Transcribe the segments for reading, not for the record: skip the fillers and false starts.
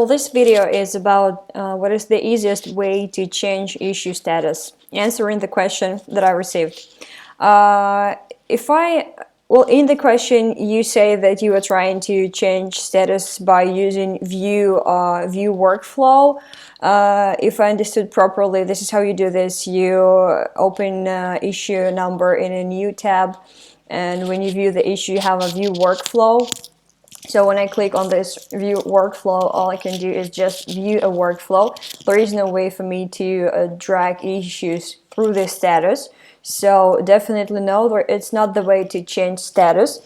This video is about what is the easiest way to change issue status, answering the question that I received. In the question you say that you are trying to change status by using view workflow. If I understood properly, this is how you do this. You open issue number in a new tab, and when you view the issue, you have a view workflow. So when I click on this view workflow, all I can do is just view a workflow. There is no way for me to drag issues through this status. So definitely no, it's not the way to change status.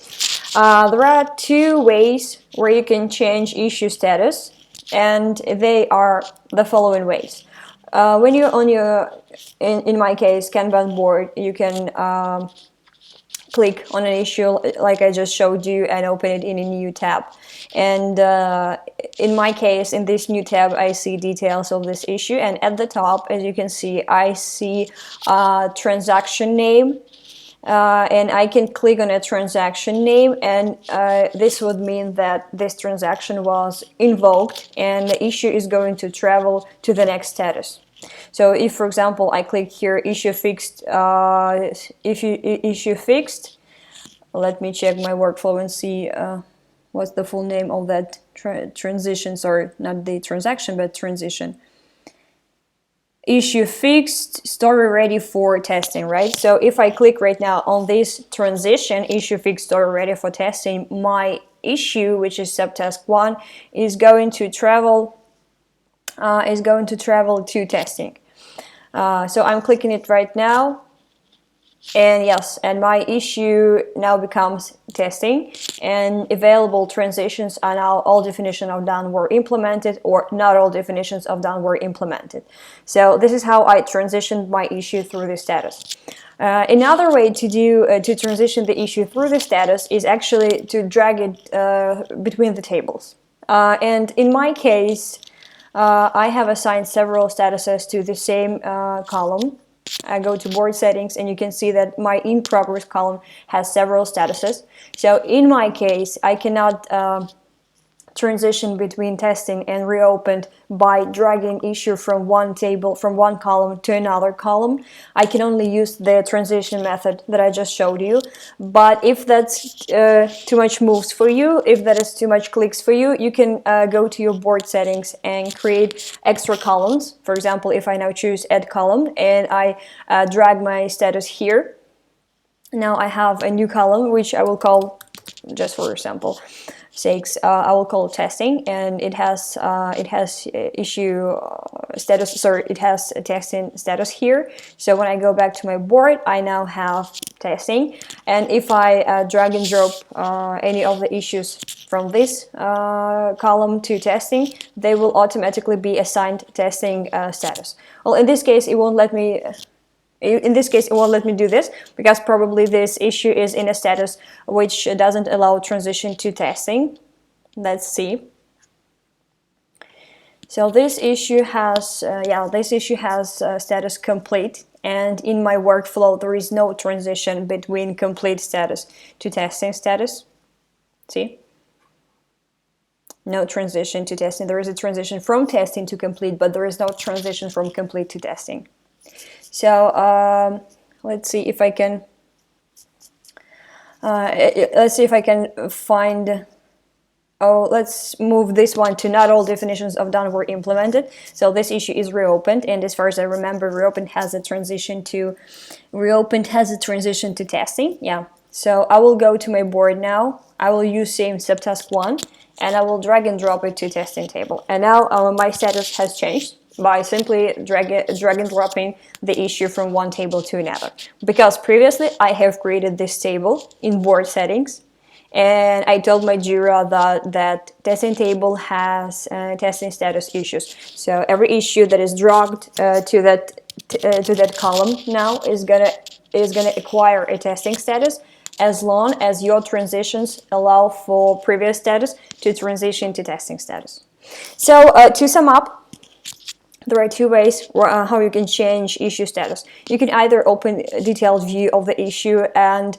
There are two ways where you can change issue status, and they are the following ways. When you're on in my case, Kanban board, you can click on an issue like I just showed you and open it in a new tab. And in my case, in this new tab, I see details of this issue, and at the top, as you can see, I see transaction name. And I can click on a transaction name, and this would mean that this transaction was invoked and the issue is going to travel to the next status. So if, for example, I click here, issue fixed, issue fixed, let me check my workflow and see what's the full name of that transition, sorry, not the transaction, but transition. Issue fixed, story ready for testing, right? So if I click right now on this transition, issue fixed, story ready for testing, my issue, which is subtask 1, is going to travel to testing. So I'm clicking it right now, and yes, and my issue now becomes testing, and available transitions are now all definitions of done were implemented, or not all definitions of done were implemented. So this is how I transitioned my issue through the status. Another way to do to transition the issue through the status is actually to drag it between the tables. And in my case, I have assigned several statuses to the same column. I go to board settings, and you can see that my in progress column has several statuses. So in my case, I cannot transition between testing and reopened by dragging issue from one table, from one column to another column. I can only use the transition method that I just showed you. But if that's too much moves for you, if that is too much clicks for you, you can go to your board settings and create extra columns. For example, if I now choose add column and I drag my status here, now I have a new column which I will call, just for example sakes, I will call testing, and it has issue status. Sorry, it has a testing status here. So when I go back to my board, I now have testing, and if I drag and drop any of the issues from this column to testing, they will automatically be assigned testing status. Well, in this case, it won't let me. In this case, it won't let me do this because probably this issue is in a status which doesn't allow transition to testing. Let's see. So this issue has, status complete, and in my workflow there is no transition between complete status to testing status. See? No transition to testing. There is a transition from testing to complete, but there is no transition from complete to testing. So let's see if I can find. Oh, let's move this one to not all definitions of done were implemented. So this issue is reopened, and as far as I remember, reopened has a transition to testing. Yeah. So I will go to my board now. I will use same subtask 1, and I will drag and drop it to testing table. And now my status has changed by simply drag and dropping the issue from one table to another. Because previously I have created this table in board settings, and I told my JIra that testing table has testing status issues. So every issue that is dragged to that column now is gonna acquire a testing status, as long as your transitions allow for previous status to transition to testing status. So to sum up, there are two ways how you can change issue status. You can either open a detailed view of the issue and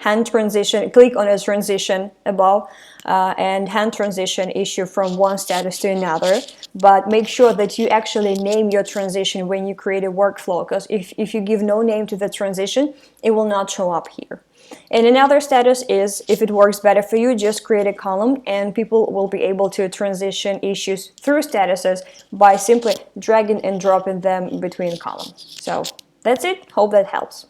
hand transition, click on a transition above and hand transition issue from one status to another. But make sure that you actually name your transition when you create a workflow, because if you give no name to the transition, it will not show up here. And another status is, if it works better for you, just create a column and people will be able to transition issues through statuses by simply dragging and dropping them between columns. So that's it. Hope that helps.